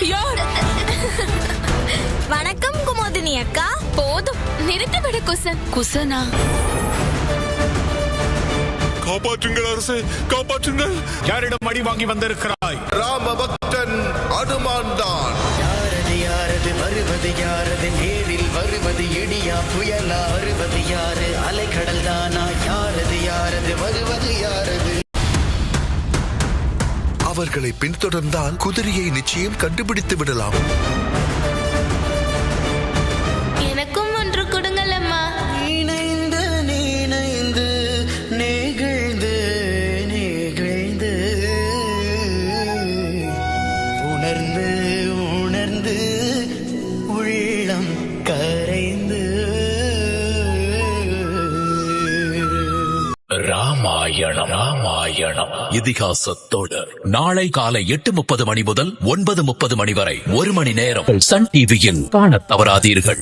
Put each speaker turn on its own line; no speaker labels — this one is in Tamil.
யார்?
வணக்கம் குமுதினி அக்கா.
போதும், நிறுத்திவிடு குசன்.
குசனா?
காப்பாற்றுங்கள் அரசே, காப்பாற்றுங்கள்.
யாரிடம் அடி வாங்கி வந்திருக்கிறாய்?
ராம பக்தன் அனுமான் தான்.
யாரது வருவது யாரது, நேரில் வருவது இடியா புயலா, வருவது யாரு அலைக்கடல் தானா, யாரது வருவது யாரது?
அவர்களை பின்தொடர்ந்தால் குதிரையை நிச்சயம் கண்டுபிடித்து விடலாம்.
எனக்கும் ஒன்று கொடுங்கள் அம்மா.
நினைந்து நினைந்து நெகிழ்ந்து நெகிழ்ந்து உணர்ந்து உணர்ந்து உள்ளம் கரைந்து.
ராமாயணம் ராமாயணம் இதிகாசத்தோடு நாளை காலை 8:30 மணி முதல் 9:30 மணி வரை 1 மணி நேரம் சன் டிவியில் காணத் தவறாதீர்கள்.